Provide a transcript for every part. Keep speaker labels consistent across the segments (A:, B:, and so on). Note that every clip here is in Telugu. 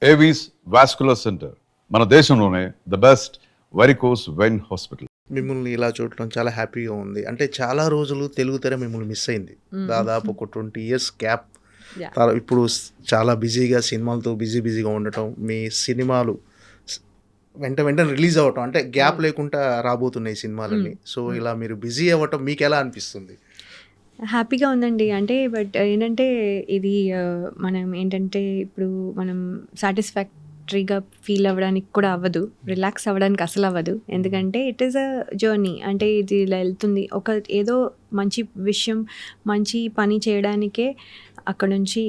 A: ఏవీస్ వాస్కులర్ సెంటర్ మన దేశంలోనే the best varicose vein hospital.
B: మిమ్మల్ని ఇలా చూడటం చాలా హ్యాపీగా ఉంది. అంటే చాలా రోజులు తెలుగు తెర మిమ్మల్ని మిస్ అయింది. దాదాపు ఒక 20 ఇయర్స్ గ్యాప్. ఇప్పుడు చాలా బిజీగా సినిమాలతో బిజీగా ఉండటం, మీ సినిమాలు వెంటనే రిలీజ్ అవ్వటం, అంటే గ్యాప్ లేకుండా రాబోతున్నాయి సినిమాలన్నీ. సో ఇలా మీరు బిజీ అవ్వటం మీకు ఎలా అనిపిస్తుంది?
C: హ్యాపీగా ఉందండి. అంటే బట్ ఏంటంటే ఇది మనం ఏంటంటే ఇప్పుడు మనం సాటిస్ఫాక్టరీగా ఫీల్ అవ్వడానికి కూడా అవ్వదు, రిలాక్స్ అవ్వడానికి అసలు అవ్వదు. ఎందుకంటే ఇట్ ఈస్ అ జర్నీ. అంటే ఇది ఇలా వెళ్తుంది, ఒక ఏదో మంచి విషయం మంచి పని చేయడానికే అక్కడ నుంచి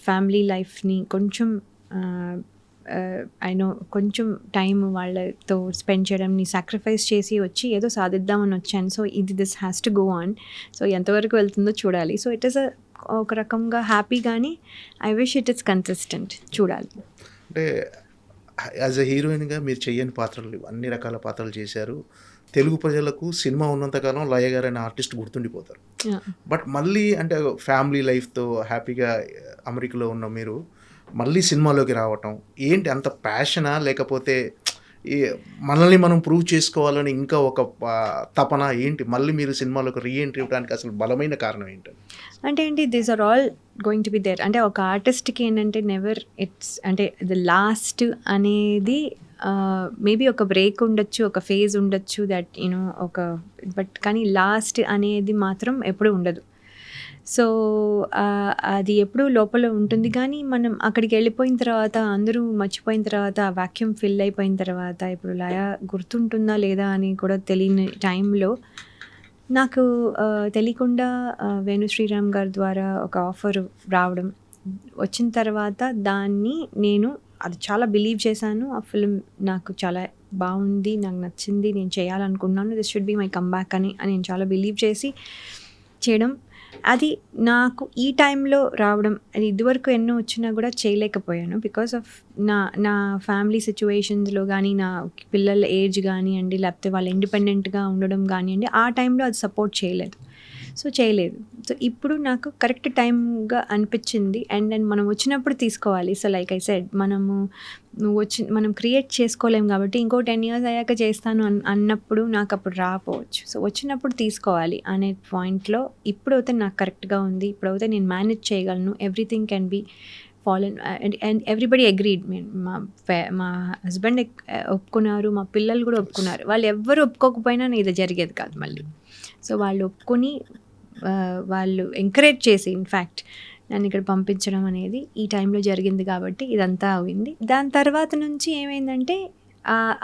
C: ఫ్యామిలీ లైఫ్ని కొంచెం కొంచెం టైం వాళ్ళతో స్పెండ్ చేయడంని సాక్రిఫైస్ చేసి వచ్చి ఏదో సాధిద్దామని వచ్చాను. So this has to go on. So ఎంతవరకు వెళ్తుందో చూడాలి. సో ఇట్ ఈస్ ఒక రకంగా హ్యాపీ, కానీ I wish it is consistent. చూడాలి.
B: అంటే యాజ్ అ హీరోయిన్గా మీరు చెయ్యని పాత్రలు, అన్ని రకాల పాత్రలు చేశారు. తెలుగు ప్రజలకు సినిమా ఉన్నంతకాలం లయ గారు అనే ఆర్టిస్ట్ గుర్తుండిపోతారు. బట్ మళ్ళీ అంటే ఫ్యామిలీ లైఫ్తో హ్యాపీగా అమెరికాలో ఉన్న మీరు మళ్ళీ సినిమాలోకి రావటం ఏంటి? అంత ప్యాషనా, లేకపోతే మనల్ని మనం ప్రూవ్ చేసుకోవాలని ఇంకా ఒక తపన ఏంటి? మళ్ళీ మీరు సినిమాలోకి రీఎంట్రీ ఇవ్వడానికి అసలు బలమైన కారణం ఏంటి?
C: అంటే ఏంటి, these are all going to be there. అంటే ఒక ఆర్టిస్ట్కి ఏంటంటే నెవర్ ఇట్స్ అంటే ద లాస్ట్ అనేది మేబీ ఒక బ్రేక్ ఉండొచ్చు, ఒక ఫేజ్ ఉండొచ్చు, దట్ ఒక బట్ కానీ లాస్ట్ అనేది మాత్రం ఎప్పుడు ఉండదు. సో అది ఎప్పుడూ లోపల ఉంటుంది. కానీ మనం అక్కడికి వెళ్ళిపోయిన తర్వాత, అందరూ మర్చిపోయిన తర్వాత, ఆ వాక్యూమ్ ఫిల్ అయిపోయిన తర్వాత, ఇప్పుడు లయ గుర్తుంటుందా లేదా అని కూడా తెలియని టైంలో నాకు తెలియకుండా వేణు శ్రీరామ్ గారి ద్వారా ఒక ఆఫర్ రావడం, వచ్చిన తర్వాత దాన్ని నేను అది చాలా బిలీవ్ చేశాను. ఆ ఫిల్మ్ నాకు చాలా బాగుంది, నాకు నచ్చింది, నేను చేయాలనుకున్నాను, this should be my comeback అని నేను చాలా బిలీవ్ చేసి చేయడం. అది నాకు ఈ టైంలో రావడం, అది ఇదివరకు ఎన్నో వచ్చినా కూడా చేయలేకపోయాను. బికాస్ ఆఫ్ నా ఫ్యామిలీ సిచ్యువేషన్స్లో కానీ, నా పిల్లల ఏజ్ కానివ్వండి, లేకపోతే వాళ్ళు ఇండిపెండెంట్గా ఉండడం కానివ్వండి, ఆ టైంలో అది సపోర్ట్ చేయలేదు. సో ఇప్పుడు నాకు కరెక్ట్ టైంగా అనిపించింది. అండ్ మనం వచ్చినప్పుడు తీసుకోవాలి. సో లైక్ ఐ సెడ్, మనం క్రియేట్ చేసుకోలేం కాబట్టి ఇంకో 10 years అయ్యాక చేస్తాను అన్నప్పుడు నాకు అప్పుడు రాకపోవచ్చు. సో వచ్చినప్పుడు తీసుకోవాలి అనే పాయింట్లో ఇప్పుడైతే నాకు కరెక్ట్గా ఉంది, ఇప్పుడైతే నేను మేనేజ్ చేయగలను, everything can be fallen and everybody agreed. మా హస్బెండ్ ఒప్పుకున్నారు, మా పిల్లలు కూడా ఒప్పుకున్నారు. వాళ్ళు ఎవ్వరు ఒప్పుకోకపోయినా ఇది జరిగేది కాదు మళ్ళీ. సో వాళ్ళు ఒప్పుకొని వాళ్ళు ఎంకరేజ్ చేసి ఇన్ఫ్యాక్ట్ నన్ను ఇక్కడ పంపించడం అనేది ఈ టైంలో జరిగింది కాబట్టి ఇదంతా అయింది. దాని తర్వాత నుంచి ఏమైందంటే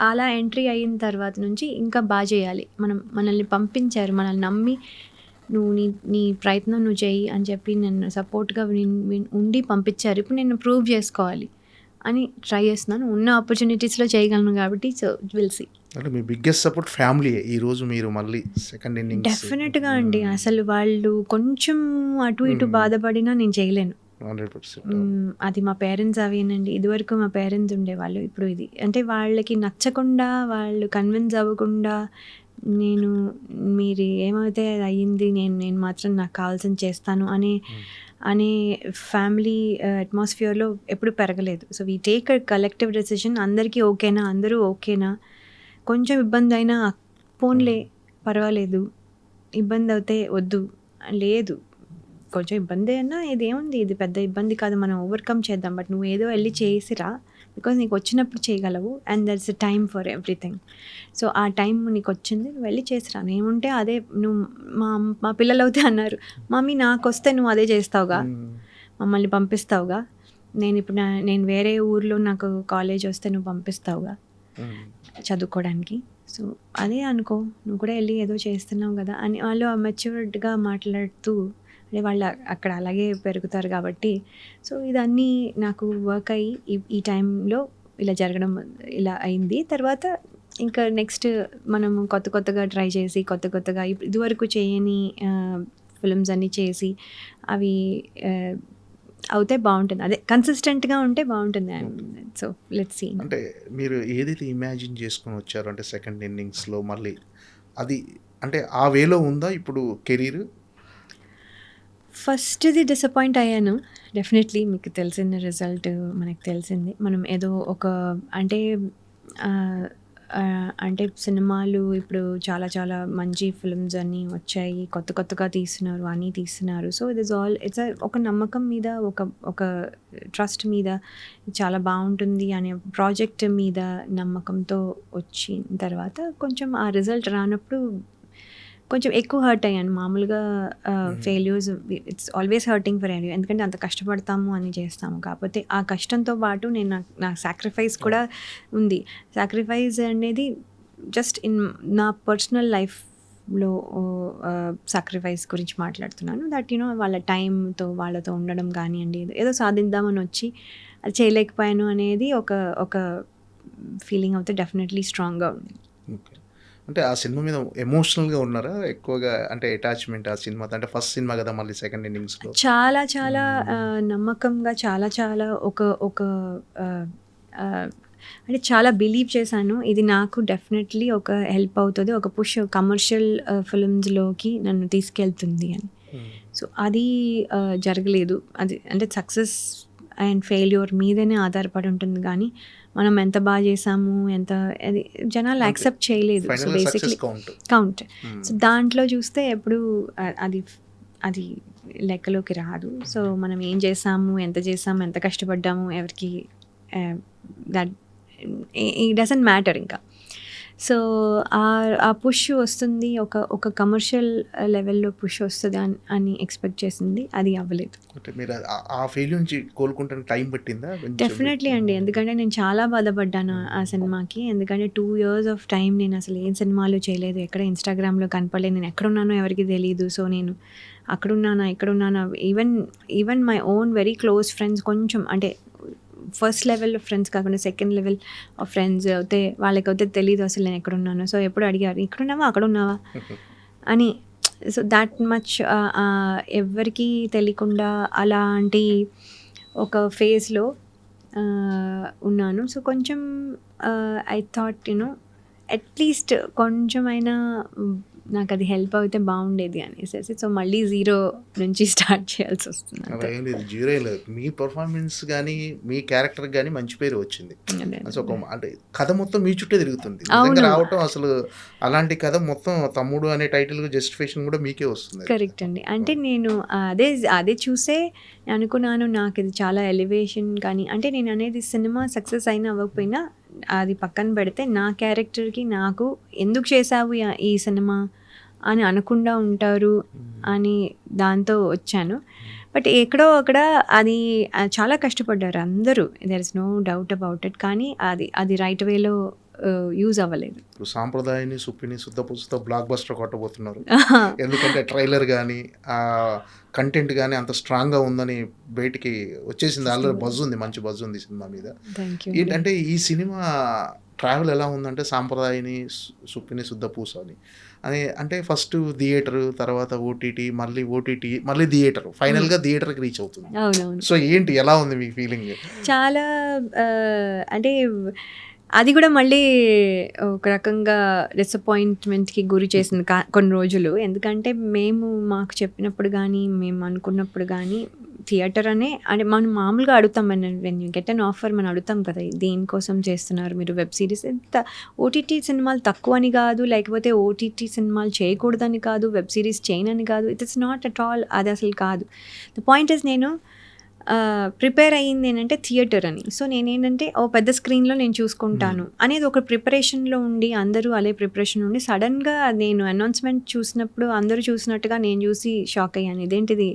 C: అలా ఎంట్రీ అయిన తర్వాత నుంచి ఇంకా బాగా చేయాలి. మనల్ని పంపించారు, మనల్ని నమ్మి నువ్వు నీ ప్రయత్నం నువ్వు చేయి అని చెప్పి నన్ను సపోర్ట్గా ఉండి పంపించారు. ఇప్పుడు నేను ప్రూవ్ చేసుకోవాలి అని ట్రై చేస్తున్నాను. ఉన్న ఆపర్చునిటీస్లో చేయగలను కాబట్టి సో విల్ సీ.
B: అంటే మీ బిగ్గెస్ట్ సపోర్ట్ ఫ్యామిలీ. ఈరోజు మీరు మళ్ళీ సెకండ్ ఇన్నింగ్స్
C: డెఫినెట్గా అండి. అసలు వాళ్ళు కొంచెం అటు ఇటు బాధపడినా నేను చేయలేను.
B: 100%.
C: అది మా పేరెంట్స్ అవేనండి. ఇదివరకు మా పేరెంట్స్ ఉండేవాళ్ళు, ఇప్పుడు ఇది. అంటే వాళ్ళకి నచ్చకుండా, వాళ్ళు కన్విన్స్ అవ్వకుండా, మీరు ఏమైతే అది అయ్యింది, నేను మాత్రం నాకు కావాల్సింది చేస్తాను అనే ఫ్యామిలీ అట్మాస్ఫియర్లో ఎప్పుడు పెరగలేదు. So we take a collective decision. అందరికీ ఓకేనా, అందరూ ఓకేనా, కొంచెం ఇబ్బంది అయినా పోన్లే పర్వాలేదు, ఇబ్బంది అవుతే వద్దు, లేదు కొంచెం ఇబ్బంది అయినా ఇదేముంది, ఇది పెద్ద ఇబ్బంది కాదు, మనం ఓవర్కమ్ చేద్దాం, బట్ నువ్వు ఏదో వెళ్ళి చేసిరా, బికాజ్ నీకు వచ్చినప్పుడు చేయగలవు and that's a time for everything. So ఆ టైం నీకు వచ్చింది, నువ్వు వెళ్ళి చేసిరా. ఏముంటే అదే. నువ్వు మా పిల్లలు అయితే అన్నారు, మమ్మీ నాకు వస్తే నువ్వు అదే చేస్తావుగా, మమ్మల్ని పంపిస్తావుగా, నేను వేరే ఊర్లో నాకు కాలేజ్ వస్తే నువ్వు పంపిస్తావుగా చదువుకోవడానికి, సో అదే అనుకో, నువ్వు కూడా వెళ్ళి ఏదో చేస్తున్నావు కదా అని వాళ్ళు మెచ్యూర్డ్గా మాట్లాడుతూ, అంటే వాళ్ళు అక్కడ అలాగే పెరుగుతారు కాబట్టి. సో ఇదన్నీ నాకు వర్క్ అయ్యి ఈ టైంలో ఇలా జరగడం ఇలా అయింది. తర్వాత ఇంకా నెక్స్ట్ మనము కొత్తగా ట్రై చేసి కొత్తగా ఇదివరకు చేయని ఫిల్మ్స్ అన్నీ చేసి అవి అవుతే బాగుంటుంది. అదే కన్సిస్టెంట్గా ఉంటే బాగుంటుంది. So let's see.
B: అంటే మీరు ఏదైతే ఇమాజిన్ చేసుకొని వచ్చారో, అంటే సెకండ్ ఇన్నింగ్స్లో మళ్ళీ అది అంటే ఆ వేలో ఉందా ఇప్పుడు కెరీర్?
C: ఫస్ట్‌ది డిసప్పాయింట్ అయ్యాను. డెఫినెట్‌లీ మీకు తెలిసిన రిజల్ట్ మనకు తెలిసింది. మనం ఏదో ఒక అంటే అంటే సినిమాలు ఇప్పుడు చాలా చాలా మంచి ఫిల్మ్స్ అన్నీ వచ్చాయి. కొత్త కొత్తగా తీస్తున్నారు. అన్నీ తీస్తున్నారు. So, it is all it's ఒక నమ్మకం మీద ఒక ట్రస్ట్ మీద చాలా బావుంటుంది అనే ప్రాజెక్ట్ మీద నమ్మకంతో వచ్చిన తర్వాత కొంచెం ఆ రిజల్ట్ రానప్పుడు కొంచెం ఎక్కువ హర్ట్ అయ్యాను. మామూలుగా failures it's always hurting for everyone. ఎందుకంటే అంత కష్టపడతాము అని చేస్తాము. కాకపోతే ఆ కష్టంతో పాటు నేను నా సాక్రిఫైస్ కూడా ఉంది. సాక్రిఫైస్ అనేది జస్ట్ నా పర్సనల్ లైఫ్‌లో సాక్రిఫైస్ గురించి మాట్లాడుతున్నాను. దట్ వాళ్ళ టైంతో వాళ్ళతో ఉండడం కానియండి, ఏదో సాధిద్దామని వచ్చి అది చేయలేకపోయాను అనేది ఒక ఫీలింగ్ అయితే డెఫినెట్లీ స్ట్రాంగ్‌గా ఉంది.
B: ఓకే. అంటే ఆ సినిమా మీద ఎమోషనల్‌గా ఉన్నారా ఎక్కువగా? అంటే అటాచ్‌మెంట్ ఆ సినిమాతో, అంటే ఫస్ట్ సినిమా కదా మళ్ళీ సెకండ్ ఇన్నింగ్స్‌లో.
C: చాలా చాలా నమ్మకంగా చాలా చాలా ఒక ఒక ఆహ్, ఆహ్, అంటే చాలా బిలీవ్ చేశాను. ఇది నాకు డెఫినెట్‌లీ ఒక హెల్ప్ అవుతది. ఒక పుష్ కమర్షియల్ ఫిల్మ్స్‌లోకి నన్ను తీసుకెళ్తుంది అని. సో, అది జరగలేదు. అది అంటే సక్సెస్ అండ్ ఫెయిల్యూర్ మీదనే ఆధారపడి ఉంటుంది గానీ, మనం ఎంత చేశాము, ఎంత అది జనాలు యాక్సెప్ట్ చేయలేదు. సో,
B: ఫైనల్‌గా
C: basically
B: success count.
C: Count. So, దాంట్లో చూస్తే ఎప్పుడు అది అది లెక్కలోకి రాదు. సో, మనం ఏం చేసాము, ఎంత చేసాము, ఎంత కష్టపడ్డాము ఎవరికీ దట్ ఇట్ డజంట్ మ్యాటర్ ఇంకా. సో, ఆ పుష్ వస్తుంది. ఒక కమర్షియల్ లెవెల్‌లో పుష్ వస్తది అని ఎక్స్‌పెక్ట్ చేసింది. అది అవ్వలేదు.
B: అంటే మీరు ఆ ఫెయిల్యూర్ నుంచి కోలుకుంటానికి టైం పట్టిందా? కొంచెం
C: డెఫినెట్లీ అండి. ఎందుకంటే నేను చాలా బాధపడ్డాను ఆ సినిమాకి. ఎందుకంటే 2 ఇయర్స్ ఆఫ్ టైమ్ నేను అసలు ఏం సినిమాలు చేయలేదు. ఎక్కడ ఇన్‌స్టాగ్రామ్‌లో కనపడలేదు. నేను ఎక్కడున్నానో ఎవరికీ తెలీదు. సో, నేను అక్కడున్నానా, ఇక్కడున్నానా even my own very close friends కొంచెం అంటే ఫస్ట్ లెవెల్ ఫ్రెండ్స్ కాకుండా సెకండ్ లెవెల్ ఆఫ్ ఫ్రెండ్స్ అయితే వాళ్ళకైతే తెలీదు అసలు నేను ఎక్కడున్నానో. సో, ఎప్పుడు అడిగారు, "ఇక్కడున్నావా? అక్కడున్నావా?" అని. సో, దాట్ మచ్ ఎవ్వరికీ తెలియకుండా అలాంటి ఒక ఫేజ్‌లో ఉన్నాను. సో, కొంచెం ఐ థాట్ అట్‌లీస్ట్ కొంచెమైనా నాకది హెల్ప్ అవుతే బాగుండేది అనేసేసి. సో, మళ్ళీ జీరో నుంచి స్టార్ట్ చేయాల్సొస్తుంది
B: అలా
C: అంతే.
B: ఏం లేదు. జీరో ఏం లేదు. మీ పెర్ఫార్మెన్స్ గానీ, మీ క్యారెక్టర్‌కి గానీ మంచి పేరు వచ్చింది.
C: అదే.
B: అసలు ఒక అంటే కథ మొత్తం మీ చుట్టే తిరుగుతుంది. నిజంగా
C: అవును.
B: రావటం అసలు అలాంటి కథ మొత్తం తమ్ముడు అనే టైటిల్ జస్టిఫికేషన్ కూడా మీకే వస్తుంది.
C: కరెక్ట్ అండి. అంటే నేను అదే చూసే అనుకున్నాను. నాకిది చాలా ఎలివేషన్ కానీ అంటే నేననేది సినిమా సక్సెస్ అయినా అవ్వకపోయినా అది పక్కన పెడితే నా క్యారెక్టర్‌కి నాకు ఎందుకు చేశావు ఈ సినిమా అని అనకుండా ఉంటారు అని దాంతో వచ్చాను. బట్ ఎక్కడో అక్కడ అది చాలా కష్టపడ్డారు అందరూ. There is no doubt about it. కానీ అది రైట్ వేలో యూజ్ అవ్వలేదు.
B: ఇప్పుడు సాంప్రదాయాన్ని, సుప్పిని, శుద్ధపూసతో బ్లాక్ బస్టర్ కొట్టబోతున్నారు. ఎందుకంటే ట్రైలర్ గానీ, కంటెంట్ గానీ అంత స్ట్రాంగ్‌గా ఉందని బయటికి వచ్చేసింది. ఆల్రెడీ బజ్ ఉంది. మంచి బజ్ ఉంది సినిమా మీద.
C: Thank you.
B: ఏంటంటే ఈ సినిమా ట్రావెల్ ఎలా ఉందంటే సాంప్రదాయని, సుప్పిని, శుద్ధపూస అని అంటే ఫస్ట్ థియేటర్, తర్వాత ఓటీటీ, మళ్ళీ థియేటర్. ఫైనల్‌గా థియేటర్‌కి రీచ్ అవుతుంది.
C: అవునవును.
B: సో, ఏంటి ఎలా ఉంది మీ ఫీలింగ్?
C: చాలా అంటే అది కూడా మళ్ళీ ఒక రకంగా డిసప్పాయింట్మెంట్‌కి గురి చేసింది కొన్ని రోజులు. ఎందుకంటే మాకు చెప్పినప్పుడు గానీ, మేము అనుకున్నప్పుడు గానీ థియేటర్ అంటే మనం మామూలుగా అడుగుతాం. When you get an offer మనం అడుగుతాం కదా, దేనికోసం చేస్తున్నారు మీరు వెబ్ సిరీస్? ఓటీటీ సినిమాలు తక్కువ అని కాదు, లేకపోతే ఓటీటీ సినిమాలు చేయకూడదని కాదు, వెబ్ సిరీస్ చేయనని కాదు. It is not at all. అది అసలు కాదు. ద పాయింట్ ఇస్ నేను ప్రిపేర్ అయ్యింది ఏంటంటే థియేటర్ అని. సో, నేనేంటంటే పెద్ద స్క్రీన్‌లో నేను చూసుకుంటాను అనేది ఒక ప్రిపరేషన్‌లో ఉండి, అందరూ అదే ప్రిపరేషన్ ఉండి సడన్‌గా నేను అనౌన్స్‌మెంట్ చూసినప్పుడు అందరూ చూసినట్టుగా నేను చూసి షాక్ అయ్యాను. ఇదేంటిది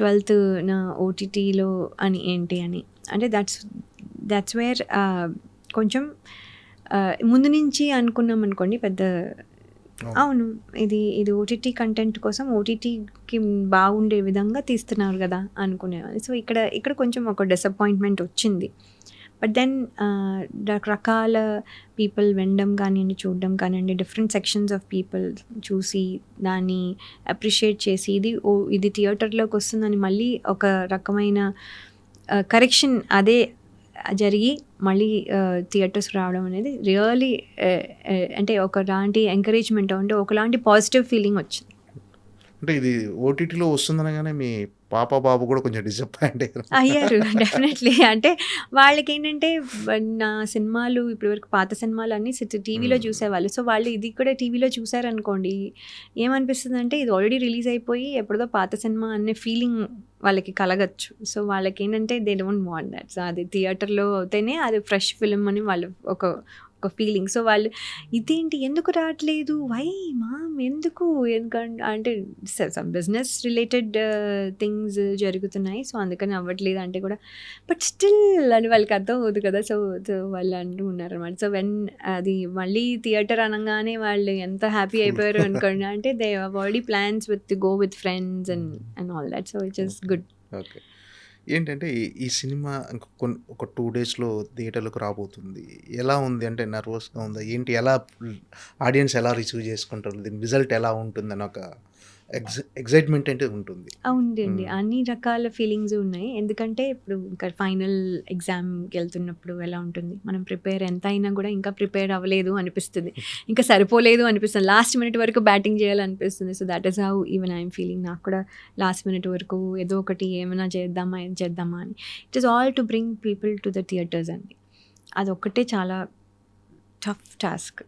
C: 12న ఓటీటీలో అని ఏంటి అని. అంటే దట్స్ వేర్ కొంచెం ముందు నుంచి అనుకున్నాం అనుకోండి పెద్ద అవును. ఇది ఓటీటీ కంటెంట్ కోసం ఓటీటీకి బాగుండే విధంగా తీస్తున్నారు గదా అనుకునేవాళ్ళు. సో, ఇక్కడ కొంచెం ఒక డిసప్పాయింట్‌మెంట్ వచ్చింది. బట్ దెన్ రకరకాల పీపుల్ వినడం కానియండి, చూడడం కానియండి, డిఫరెంట్ సెక్షన్స్ ఆఫ్ పీపుల్ చూసి దాన్ని అప్రిషియేట్ చేసి ఇది థియేటర్‌లోకి వస్తుందని మళ్ళీ ఒక రకమైన కరెక్షన్ అదే జరిగి మళ్ళీ థియేటర్స్‌కి రావడం అనేది రియల్లీ అంటే ఒకలాంటి ఎంకరేజ్‌మెంట్ అంటే ఒకలాంటి పాజిటివ్ ఫీలింగ్ వచ్చింది.
B: అంటే ఇది ఓటీటీలో వస్తుందనగానే మీ పాప, బాబు కూడా కొంచెం డిసప్పాయింట్ అయ్యారు.
C: అయ్యారు డెఫినెట్లీ. అంటే వాళ్ళకేంటంటే నా సినిమాలు ఇప్పటివరకు పాత సినిమాలు అన్నీ టీవీలో చూసేవాళ్ళు. సో వాళ్ళు ఇది కూడా టీవీలో చూసారనుకోండి, ఏమనిపిస్తుందంటే ఇది ఆల్రెడీ రిలీజ్ అయిపోయి ఎప్పుడో పాత సినిమా అనే ఫీలింగ్ వాళ్ళకి కలగచ్చు. సో వాళ్ళకేంటంటే they don't want that. So అది థియేటర్లో అయితేనే అది ఫ్రెష్ ఫిల్మ్ అని వాళ్ళు ఒక ఒక ఫీలింగ్. సో వాళ్ళు ఇదేంటి ఎందుకు రావట్లేదు, వై మామ్ ఎందుకు, ఎందుకంటే అంటే సమ్ బిజినెస్ రిలేటెడ్ థింగ్స్ జరుగుతున్నాయి, సో అందుకని అవ్వట్లేదు అంటే కూడా బట్ స్టిల్ అని వాళ్ళకి అర్థం అవుతుంది కదా. సో సో వాళ్ళు అంటూ ఉన్నారు అనమాట. సో వెన్ అది మళ్ళీ థియేటర్ అనగానే వాళ్ళు ఎంత హ్యాపీ అయిపోయారు అనుకోండి. అంటే they already plans with go with friends and all that. So it's is good.
B: Okay. ఏంటంటే ఈ సినిమా ఇంక ఒక 2 డేస్‌లో థియేటర్‌లోకి రాబోతుంది. ఎలా ఉంది? అంటే నర్వస్‌గా ఉందా? ఏంటి? ఎలా ఆడియన్స్ ఎలా రిసీవ్ చేసుకుంటారు? దీని రిజల్ట్ ఎలా ఉంటుందని ఒక ఎక్సైట్‌మెంట్ అంటే ఉంటుంది.
C: అవునండి. అన్ని రకాల ఫీలింగ్స్ ఉన్నాయి. ఎందుకంటే ఇప్పుడు ఇంకా ఫైనల్ ఎగ్జామ్‌కి వెళ్తున్నప్పుడు ఎలా ఉంటుంది, మనం ప్రిపేర్ ఎంత అయినా కూడా ఇంకా ప్రిపేర్ అవ్వలేదు అనిపిస్తుంది. ఇంకా సరిపోలేదు అనిపిస్తుంది. లాస్ట్ మినిట్ వరకు బ్యాటింగ్ చేయాలనిపిస్తుంది. So that is how even I'm feeling. నాకు కూడా లాస్ట్ మినిట్ వరకు ఏదో ఒకటి ఏమైనా చేద్దామా, ఏం చేద్దామా అని. It is all to bring people to the theatres అండి. అదొక్కటే చాలా tough task.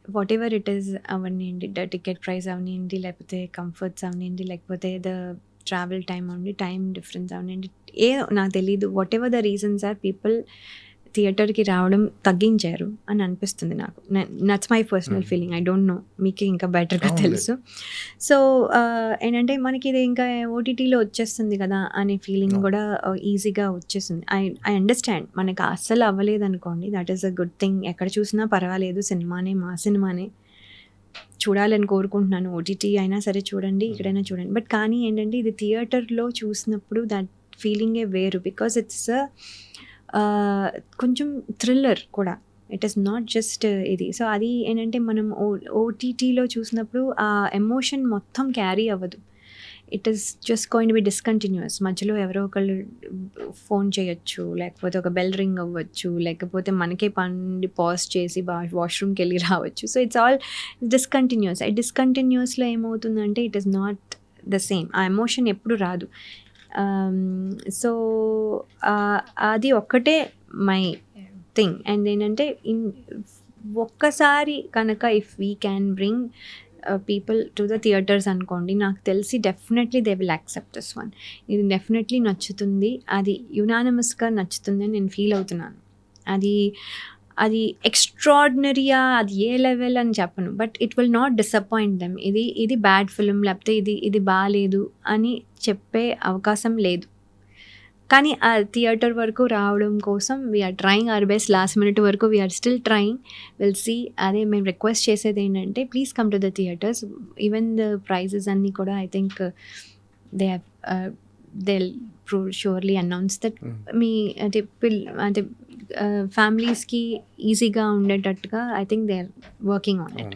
C: Whatever it is అవనివ్వండి, టికెట్ ప్రైస్ అవనివ్వండి, లేకపోతే కంఫర్ట్స్ అవనివ్వండి, లేకపోతే ద ట్రావెల్ టైం అవనండి, టైం డిఫరెన్స్ అవనివ్వండి, నాకు తెలీదు. Whatever the reasons are, people థియేటర్కి రావడం తగ్గించారు అని అనిపిస్తుంది నాకు. That's my personal feeling. I don't know, మీకే ఇంకా బెటర్గా తెలుసు. సో ఏంటంటే మనకి ఇది ఇంకా ఓటీటీలో వచ్చేస్తుంది కదా అనే ఫీలింగ్ కూడా ఈజీగా వచ్చేస్తుంది. I understand. మనకి అస్సలు అవ్వలేదు అనుకోండి, that is a good thing. ఎక్కడ చూసినా పర్వాలేదు, సినిమానే మా సినిమానే చూడాలని కోరుకుంటున్నాను. ఓటీటీ అయినా సరే చూడండి, ఇక్కడైనా చూడండి. బట్ కానీ ఏంటంటే ఇది థియేటర్లో చూసినప్పుడు దట్ ఫీలింగే వేరు. బికాజ్ ఇట్స్ కొంచెం థ్రిల్లర్ కూడా. ఇట్ ఈస్ నాట్ జస్ట్ ఇది. సో అది ఏంటంటే మనం ఓటీటీలో చూసినప్పుడు ఆ ఎమోషన్ మొత్తం క్యారీ అవ్వదు. It is just going to B discontinuous. మధ్యలో ఎవరో ఒకళ్ళు ఫోన్ చేయొచ్చు, లేకపోతే ఒక బెల్ రింగ్ అవ్వచ్చు, లేకపోతే మనకే పని పాజ్ చేసి వాష్రూమ్కి వెళ్ళి రావచ్చు. So it's all discontinuous. ఈ డిస్కంటిన్యూస్లో ఏమవుతుందంటే it is not the same. ఆ ఎమోషన్ ఎప్పుడు రాదు. సో అది ఒక్కటే మై థింగ్. అండ్ ఏంటంటే ఒక్కసారి కనుక if we can bring people to the theatres అనుకోండి, నాకు తెలిసి definitely they will accept this one. ఇది డెఫినెట్లీ నచ్చుతుంది, అది యునానిమస్గా నచ్చుతుంది అని నేను ఫీల్ అవుతున్నాను. అది ఎక్స్ట్రాడినరీయా, అది ఏ లెవెల్ అని చెప్పను, but it will not disappoint them. ఇది బ్యాడ్ ఫిల్మ్, లేకపోతే ఇది బాగాలేదు అని చెప్పే అవకాశం లేదు. కానీ ఆ థియేటర్ వరకు రావడం కోసం we are trying our best. Last minute వరకు we are still trying. Will see. అదే మేము రిక్వెస్ట్ చేసేది ఏంటంటే, please come to the theatres. Even the prices అన్నీ కూడా I think they surely announce that. మీ అంటే ఫ్యామిలీస్కి ఈజీగా ఉండేటట్టుగా I think they are working on it.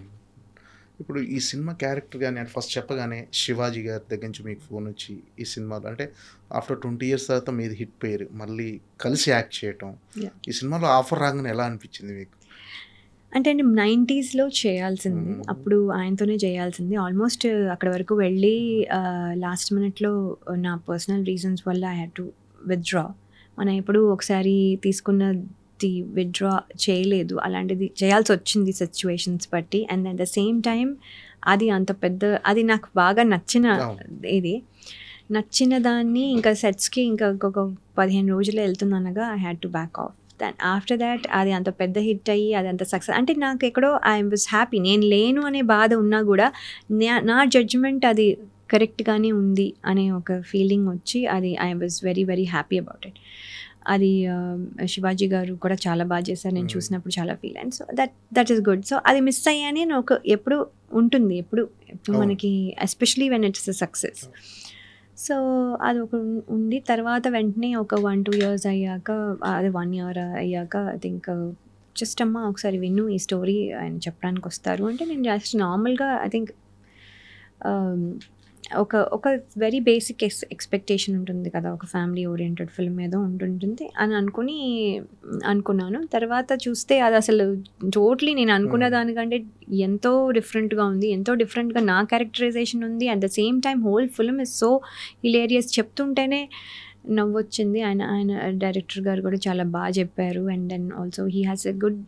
B: ఇప్పుడు ఈ సినిమా క్యారెక్టర్ కానీ అంటే ఫస్ట్ చెప్పగానే శివాజీ గారి దగ్గర నుంచి మీకు ఫోన్ వచ్చి ఈ సినిమాలో అంటే ఆఫ్టర్ 20 years తర్వాత మీది హిట్ పేరు మళ్ళీ కలిసి యాక్ట్ చేయటం, ఈ సినిమాలో ఆఫర్ రాగానే ఎలా అనిపించింది మీకు?
C: అంటే 90sలో చేయాల్సింది, అప్పుడు ఆయనతోనే చేయాల్సింది. ఆల్మోస్ట్ అక్కడ వరకు వెళ్ళి లాస్ట్ మినిట్లో నా పర్సనల్ రీజన్స్ వల్ల ఐ హ్యాడ్ టు విత్డ్రా. మనం ఎప్పుడు ఒకసారి తీసుకున్నది విత్డ్రా చేయలేదు, అలాంటిది చేయాల్సి వచ్చింది సిచ్యువేషన్స్ బట్టి. And at the same time అది అంత పెద్ద, అది నాకు బాగా నచ్చిన దాన్ని ఇంకా సెట్స్కి ఇంకా ఇంకొక 15 రోజులు వెళ్తుందనగా I had to back off. Then after that అది అంత పెద్ద హిట్ అయ్యి అది అంత సక్సెస్ అంటే నాకు ఎక్కడో ఐ వాజ్ హ్యాపీ. నేను లేను అనే బాధ ఉన్నా కూడా నా జడ్జ్మెంట్ అది కరెక్ట్గానే ఉంది అనే ఒక ఫీలింగ్ వచ్చి అది I was very very happy about it. అది శివాజీ గారు కూడా చాలా బాగా చేశారు, నేను చూసినప్పుడు చాలా ఫీల్ అయ్యాను. So that is good. So అది మిస్ అయ్యానే ఒక ఎప్పుడు ఉంటుంది, ఎప్పుడు మనకి especially when it's a success. So అది ఒక ఉంది. తర్వాత వెంటనే ఒక 1-2 years అయ్యాక, అది 1 year అయ్యాక ఐ థింక్ జస్ట్ అమ్మ ఒకసారి విను ఈ స్టోరీ, ఆయన చెప్పడానికి వస్తారు అంటే నేను జస్ట్ నార్మల్గా ఐ థింక్ ఒక వెరీ బేసిక్ ఎక్స్పెక్టేషన్ ఉంటుంది కదా, ఒక ఫ్యామిలీ ఓరియంటెడ్ ఫిల్మ్ ఏదో ఉంటుంటుంది అని అనుకున్నాను. తర్వాత చూస్తే అది అసలు టోటలీ నేను అనుకున్న దానికంటే ఎంతో డిఫరెంట్గా ఉంది, ఎంతో డిఫరెంట్గా నా క్యారెక్టరైజేషన్ ఉంది. At the same time whole film is so hilarious. చెప్తుంటేనే నవ్వొచ్చింది. ఆయన డైరెక్టర్ గారు కూడా చాలా బాగా చెప్పారు. And then also he has a good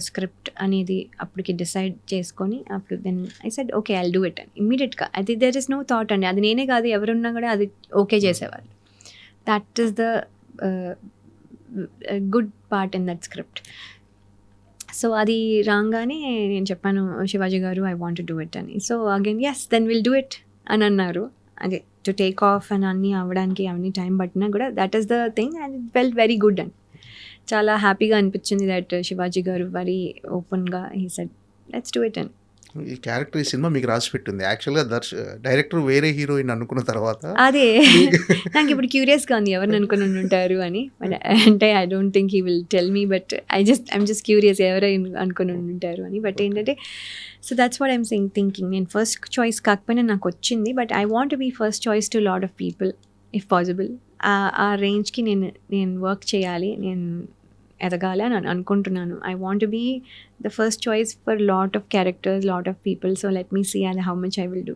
C: script అనేది అప్పటికి డిసైడ్ చేసుకొని అప్పుడు then I said okay I'll do it అని ఇమ్మీడియట్గా. అది దెర్ ఇస్ నో థాట్ అండి, అది నేనే కాదు ఎవరున్నా కూడా అది ఓకే చేసేవాళ్ళు. That is the good part in that script. So అది రాగానే నేను చెప్పాను శివాజీ గారు I want to do it అని. So again yes then will do it అని అన్నారు. అదే టు టేక్ ఆఫ్ అని అన్నీ అవ్వడానికి అవన్నీ టైం పట్టినా కూడా that is the thing and it felt very good and చాలా హ్యాపీగా అనిపించింది దట్ శివాజీ గారు వెరీ ఓపెన్గా he said let's do it అని.
B: ఈ క్యారెక్టర్ ఈ సినిమా మీకు రాసి పెట్టింది. యాక్చువల్గా డైరెక్టర్ వేరే హీరోయిన్ అనుకున్న తర్వాత
C: అదే నాకు ఇప్పుడు క్యూరియస్గా ఉంది ఎవరిని అనుకుని ఉంటారు అని. అంటే I don't think he will tell me, but I'm just curious ఎవరైనా అనుకుని ఉంటారు అని. బట్ ఏంటంటే so that's what I'm thinking. నేను ఫస్ట్ చాయిస్ కాకపోయినా నాకు వచ్చింది, but I want be first choice to lot of people if possible. ఆ రేంజ్కి నేను వర్క్ చేయాలి, నేను ఎదగాలి అని అనుకుంటున్నాను. I want be the first choice for lot of characters, lot of people. So let me see and how much I will do.